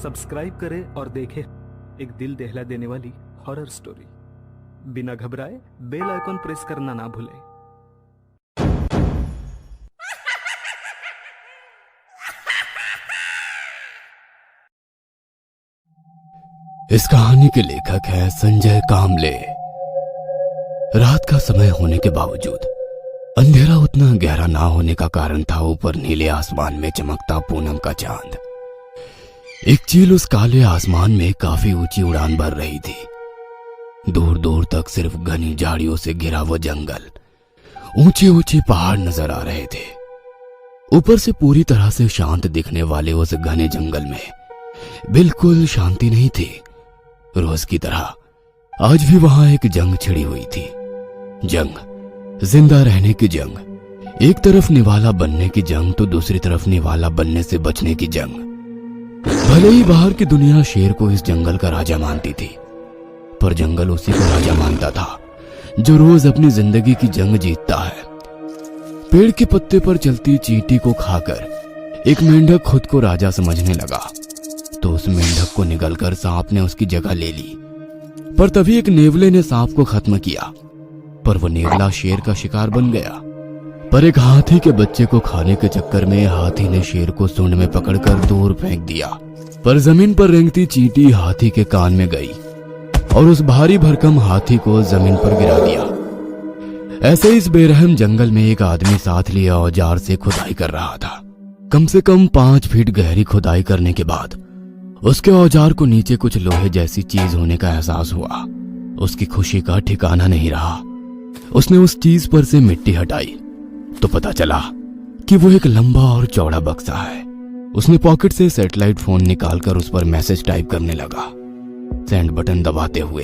Subscribe करें और देखें एक दिल दहला देने वाली हॉरर स्टोरी। बिना घबराए बेल आइकॉन प्रेस करना ना भूलें। इस कहानी के लेखक है संजय कामले। रात का समय होने के बावजूद अंधेरा उतना गहरा ना होने का कारण था ऊपर नीले आसमान में चमकता पूनम का चांद। एक चील उस काले आसमान में काफी ऊंची उड़ान भर रही थी। दूर दूर तक सिर्फ घनी झाड़ियों से घिरा वो जंगल, ऊंचे ऊंचे पहाड़ नजर आ रहे थे। ऊपर से पूरी तरह से शांत दिखने वाले उस घने जंगल में बिल्कुल शांति नहीं थी। रोज की तरह आज भी वहां एक जंग छिड़ी हुई थी। जंग, जिंदा रहने की जंग। एक तरफ निवाला बनने की जंग तो दूसरी तरफ निवाला बनने से बचने की जंग। भले ही बाहर की दुनिया शेर को इस जंगल का राजा मानती थी, पर जंगल उसी को राजा मानता था जो रोज अपनी जिंदगी की जंग जीतता है। पेड़ के पत्ते पर चलती चींटी को खाकर एक मेंढक खुद को राजा समझने लगा, तो उस मेंढक को निगलकर सांप ने उसकी जगह ले ली। पर तभी एक नेवले ने सांप को खत्म किया, पर वो नेवला शेर का शिकार बन गया। पर एक हाथी के बच्चे को खाने के चक्कर में हाथी ने शेर को सूंड में पकड़कर दूर फेंक दिया। पर जमीन पर रेंगती चींटी हाथी के कान में गई और उस भारी भरकम हाथी को जमीन पर गिरा दिया। ऐसे इस बेरहम जंगल में एक आदमी साथ लिए औजार से खुदाई कर रहा था। कम से कम 5 फीट गहरी खुदाई करने के बाद उसके औजार को नीचे कुछ लोहे जैसी चीज होने का एहसास हुआ। उसकी खुशी का ठिकाना नहीं रहा। उसने उस चीज पर से मिट्टी हटाई तो पता चला कि वो एक लंबा और चौड़ा बक्सा है। उसने पॉकेट से सैटेलाइट फोन निकालकर उस पर मैसेज टाइप करने लगा। सेंड बटन दबाते हुए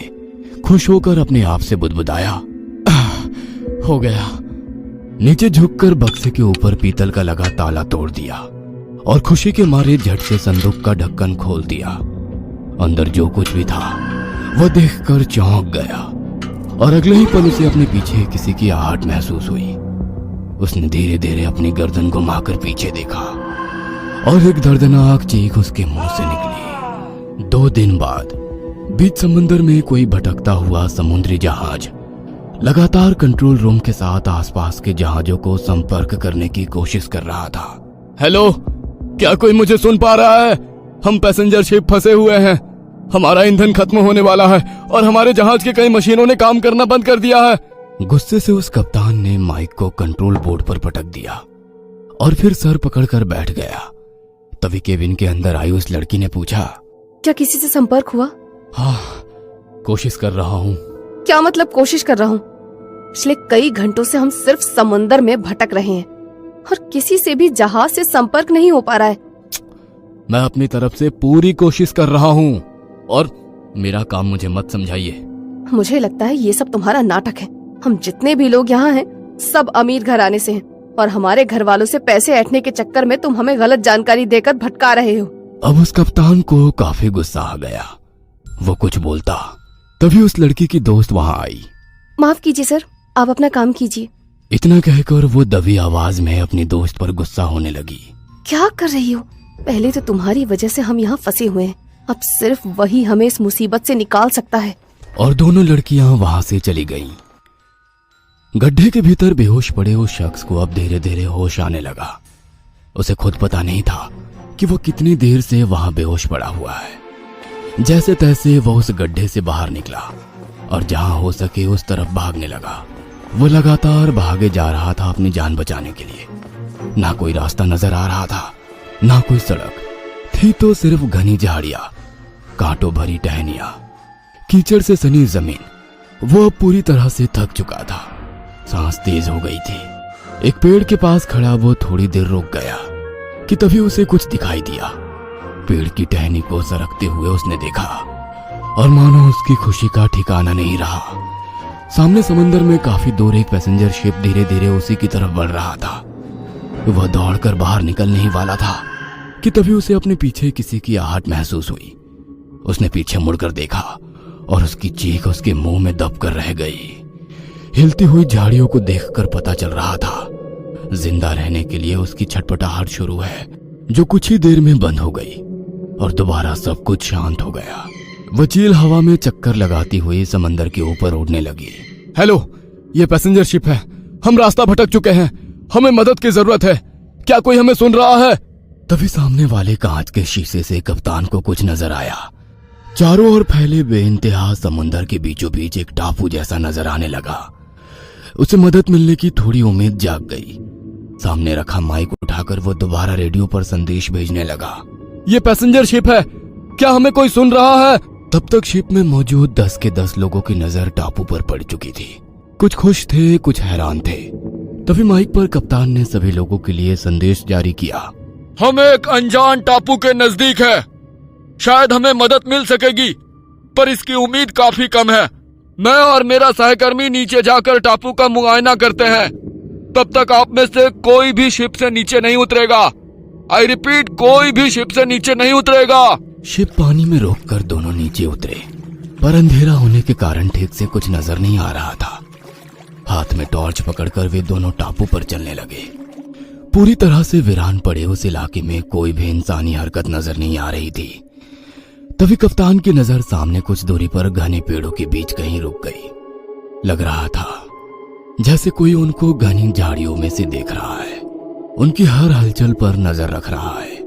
खुश होकर अपने आप से बुदबुदाया, हो गया। नीचे झुककर बक्से के ऊपर पीतल का लगा ताला तोड़ दिया और खुशी के मारे झट से संदूक का ढक्कन खोल दिया। अंदर जो कुछ भी था वो देखकर चौंक गया और अगले ही पल उसे अपने पीछे किसी की आहट महसूस हुई। उसने धीरे धीरे अपनी गर्दन घुमाकर पीछे देखा और एक दर्दनाक चीख उसके मुंह से निकली। 2 दिन बाद बीच समंदर में कोई भटकता हुआ समुद्री जहाज लगातार कंट्रोल रूम के साथ आसपास के जहाजों को संपर्क करने की कोशिश कर रहा था। हेलो, क्या कोई मुझे सुन पा रहा है? हम पैसेंजर शिप फंसे हुए हैं। हमारा ईंधन खत्म होने वाला है और हमारे जहाज की कई मशीनों ने काम करना बंद कर दिया है। गुस्से से उस कप्तान ने माइक को कंट्रोल बोर्ड पर पटक दिया और फिर सर पकड़कर बैठ गया। तभी केबिन के अंदर आई उस लड़की ने पूछा, क्या किसी से संपर्क हुआ? हाँ, कोशिश कर रहा हूँ। क्या मतलब कोशिश कर रहा हूँ? पिछले कई घंटों से हम सिर्फ समुंदर में भटक रहे हैं और किसी से भी जहाज से संपर्क नहीं हो पा रहा है। मैं अपनी तरफ से पूरी कोशिश कर रहा हूँ और मेरा काम मुझे मत समझाइए। मुझे लगता है ये सब तुम्हारा नाटक है। हम जितने भी लोग यहाँ हैं सब अमीर घराने से हैं और हमारे घर वालों से पैसे ऐंठने के चक्कर में तुम हमें गलत जानकारी देकर भटका रहे हो। अब उस कप्तान को काफी गुस्सा आ गया। वो कुछ बोलता तभी उस लड़की की दोस्त वहाँ आई। माफ कीजिए सर, आप अपना काम कीजिए। इतना कहकर वो दबी आवाज में अपनी दोस्त पर गुस्सा होने लगी। क्या कर रही हो? पहले तो तुम्हारी वजह से हम यहाँ फंसे हुए हैं, अब सिर्फ वही हमें इस मुसीबत से निकाल सकता है। और दोनों लड़कियां वहां से चली गईं। गड्ढे के भीतर बेहोश पड़े उस शख्स को अब धीरे धीरे होश आने लगा। उसे खुद पता नहीं था कि वो कितनी देर से वहां बेहोश पड़ा हुआ है। जैसे तैसे वो उस गड्ढे से बाहर निकला और जहां हो सके उस तरफ भागने लगा। वो लगातार भागे जा रहा था अपनी जान बचाने के लिए। ना कोई रास्ता नजर आ रहा था, ना कोई सड़क थी, तो सिर्फ घनी झाड़ियां, कांटों भरी टहनियां, कीचड़ से सनी जमीन। वो अब पूरी तरह से थक चुका था। सांस तेज हो गई थी। एक पेड़ के पास खड़ा वो थोड़ी देर रुक गया कि तभी उसे कुछ दिखाई दिया। पेड़ की टहनी को सरकते हुए उसने देखा और मानो उसकी खुशी का ठिकाना नहीं रहा। सामने समंदर में काफी दूर एक पैसेंजर शिप धीरे धीरे उसी की तरफ बढ़ रहा था। वह दौड़कर बाहर निकलने ही वाला था कि तभी उसे अपने पीछे किसी की आहट महसूस हुई। उसने पीछे मुड़कर देखा और उसकी चीख उसके मुंह में दबकर रह गई। हिलती हुई झाड़ियों को देखकर पता चल रहा था जिंदा रहने के लिए उसकी छटपटाहट शुरू है, जो कुछ ही देर में बंद हो गई। और दोबारा सब कुछ शांत हो गया। वो चील हवा में चक्कर लगाती हुई समंदर के ऊपर उड़ने लगी। हेलो, ये पैसेंजर शिप है, हम रास्ता भटक चुके हैं, हमें मदद की जरूरत है, क्या कोई हमें सुन रहा है? तभी सामने वाले कांच के शीशे से कप्तान को कुछ नजर आया। चारों ओर फैले बेइंतहा समुंदर के बीचों बीच एक टापू जैसा नजर आने लगा। उसे मदद मिलने की थोड़ी उम्मीद जाग गई। सामने रखा माइक उठाकर वो दोबारा रेडियो पर संदेश भेजने लगा। ये पैसेंजर शिप है, क्या हमें कोई सुन रहा है? तब तक शिप में मौजूद 10 के 10 लोगों की नजर टापू पर पड़ चुकी थी। कुछ खुश थे, कुछ हैरान थे। तभी माइक पर कप्तान ने सभी लोगों के लिए संदेश जारी किया। हम एक अनजान टापू के नजदीक है, शायद हमें मदद मिल सकेगी, पर इसकी उम्मीद काफी कम है। मैं और मेरा सहकर्मी नीचे जाकर टापू का मुआयना करते हैं, तब तक आप में से कोई भी शिप से नीचे नहीं उतरेगा। आई रिपीट, कोई भी शिप से नीचे नहीं उतरेगा। शिप पानी में रोककर दोनों नीचे उतरे, पर अंधेरा होने के कारण ठीक से कुछ नजर नहीं आ रहा था। हाथ में टॉर्च पकड़कर वे दोनों टापू पर चलने लगे। पूरी तरह से वीरान पड़े उस इलाके में कोई भी इंसानी हरकत नजर नहीं आ रही थी। तभी कप्तान की नजर सामने कुछ दूरी पर घने पेड़ों के बीच कहीं रुक गई। लग रहा था जैसे कोई उनको घनी झाड़ियों में से देख रहा है, उनकी हर हलचल पर नजर रख रहा है।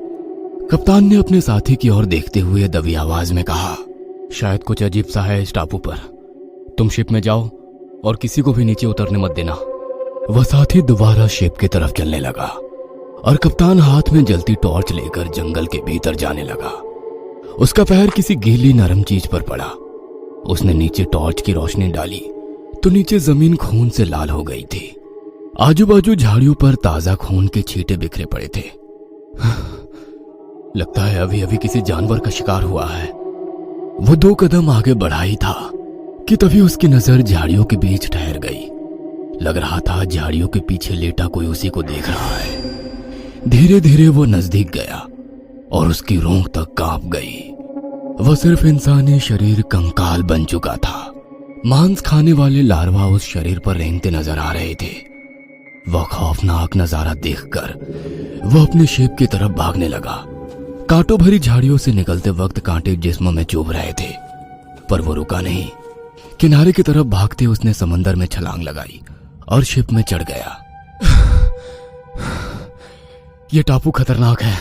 कप्तान ने अपने साथी की ओर देखते हुए दबी आवाज में कहा, शायद कुछ अजीब सा है इस टापू पर, तुम शिप में जाओ और किसी को भी नीचे उतरने मत देना। वह साथी दोबारा शिप की तरफ चलने लगा और कप्तान हाथ में जलती टॉर्च लेकर जंगल के भीतर जाने लगा। उसका पैर किसी गीली नरम चीज पर पड़ा। उसने नीचे टॉर्च की रोशनी डाली तो नीचे जमीन खून से लाल हो गई थी। आजू बाजू झाड़ियों पर ताजा खून के छींटे बिखरे पड़े थे। लगता है अभी अभी किसी जानवर का शिकार हुआ है। वो 2 कदम आगे बढ़ा ही था कि तभी उसकी नजर झाड़ियों के बीच ठहर गई। लग रहा था झाड़ियों के पीछे लेटा कोई उसी को देख रहा है। धीरे धीरे वो नजदीक गया और उसकी रूह तक कांप गई। वह सिर्फ इंसानी शरीर कंकाल बन चुका था। मांस खाने वाले लार्वा उस शरीर पर रेंगते नजर आ रहे थे। वह खौफनाक नजारा देखकर वह अपने शिप की तरफ भागने लगा। कांटों भरी झाड़ियों से निकलते वक्त कांटे जिस्म में चुभ रहे थे, पर वो रुका नहीं। किनारे की तरफ भागते उसने समंदर में छलांग लगाई और शिप में चढ़ गया। ये टापू खतरनाक है,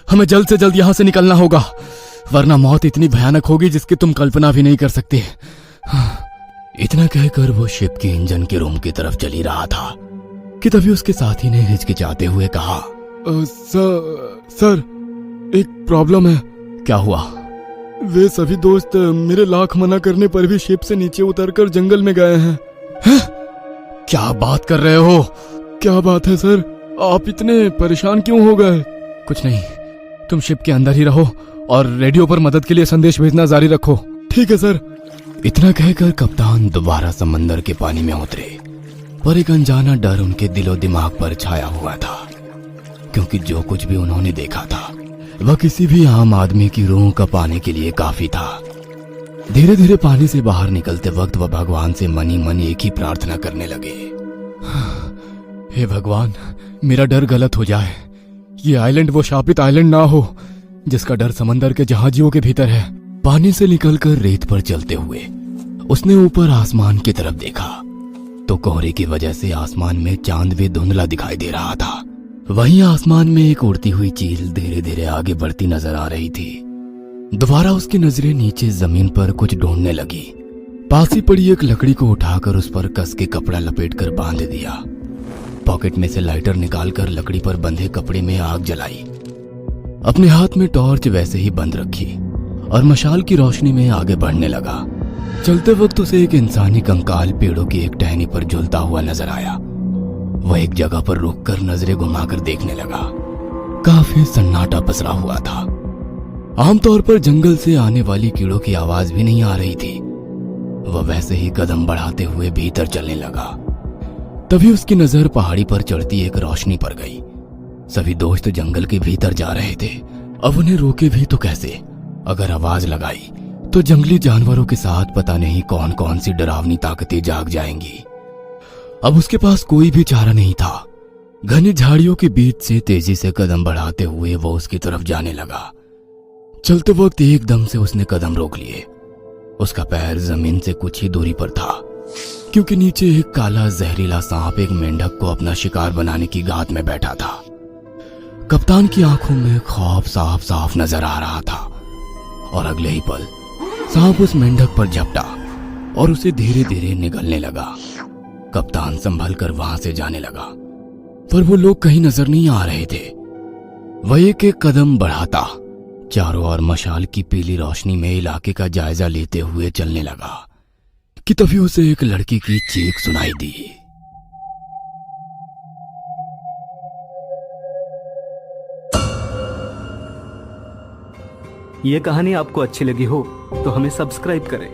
हमें जल्द से जल्द यहां से निकलना होगा, वरना मौत इतनी भयानक होगी जिसकी तुम कल्पना भी नहीं कर सकते। इतना कहकर वो शिप के इंजन के रूम की तरफ चली रहा था कि तभी उसके साथी ने हिचकिचाते हुए कहा, सर एक प्रॉब्लम है। क्या हुआ? वे सभी दोस्त मेरे लाख मना करने पर भी शिप से नीचे उतरकर जंगल में गए हैं। क्या बात कर रहे हो? क्या बात है सर, आप इतने परेशान क्यों हो गए? कुछ नहीं, तुम शिप के अंदर ही रहो और रेडियो पर मदद के लिए संदेश भेजना जारी रखो। ठीक है सर। इतना कहकर कप्तान दोबारा समंदर के पानी में उतरे, पर एक अनजाना डर उनके दिलो दिमाग पर छाया हुआ था, क्योंकि जो कुछ भी उन्होंने देखा था वह किसी भी आम आदमी की रूह का पाने के लिए काफी था। धीरे धीरे पानी से बाहर निकलते वक्त वह भगवान से मनी मन एक ही प्रार्थना करने लगे, हे भगवान, मेरा डर गलत हो जाए, ये आइलैंड वो शापित आइलैंड ना हो जिसका डर समंदर के जहाजियों के भीतर है। पानी से निकलकर रेत पर चलते हुए उसने ऊपर आसमान की तरफ देखा तो कोहरे की वजह से आसमान में चांद भी धुंधला दिखाई दे रहा था। वहीं आसमान में एक उड़ती हुई चील धीरे धीरे आगे बढ़ती नजर आ रही थी। दोबारा उसकी नजरें नीचे जमीन पर कुछ ढूंढने लगी। पास ही पड़ी एक लकड़ी को उठाकर उस पर कस के कपड़ा लपेटकर बांध दिया। पॉकेट में से लाइटर निकालकर लकड़ी पर बंधे कपड़े में आग जलाई। अपने हाथ में टॉर्च वैसे ही बंद रखी और मशाल की रोशनी में आगे बढ़ने लगा। चलते वक्त उसे एक इंसानी कंकाल पेड़ों की एक टहनी पर झूलता हुआ नजर आया। वह एक जगह पर रुककर नजरें घुमाकर देखने लगा। काफी सन्नाटा पसरा हुआ था। आमतौर पर जंगल से आने वाली कीड़ों की आवाज भी नहीं आ रही थी। वह वैसे ही कदम बढ़ाते हुए भीतर चलने लगा। तभी उसकी नजर पहाड़ी पर चढ़ती एक रोशनी पर गई। सभी दोस्त जंगल के भीतर जा रहे थे। अब उन्हें रोके भी तो कैसे? अगर आवाज लगाई तो जंगली जानवरों के साथ पता नहीं कौन कौन सी डरावनी ताकतें जाग जाएंगी। अब उसके पास कोई भी चारा नहीं था। घनी झाड़ियों के बीच से तेजी से कदम बढ़ाते हुए वो उसकी तरफ जाने लगा। चलते वक्त एकदम से उसने कदम रोक लिए। उसका पैर जमीन से कुछ ही दूरी पर था, क्योंकि नीचे एक काला जहरीला सांप एक मेंढक को अपना शिकार बनाने की गात में बैठा था। कप्तान की आंखों में खौफ साफ साफ नजर आ रहा था और अगले ही पल सांप उस मेंढक पर झपटा और उसे धीरे धीरे निगलने लगा। कप्तान संभल कर वहां से जाने लगा, पर वो लोग कहीं नजर नहीं आ रहे थे। वह एक एक कदम बढ़ाता चारों ओर मशाल की पीली रोशनी में इलाके का जायजा लेते हुए चलने लगा कि तभी उसे एक लड़की की चीख सुनाई दी। ये कहानी आपको अच्छी लगी हो तो हमें सब्सक्राइब करें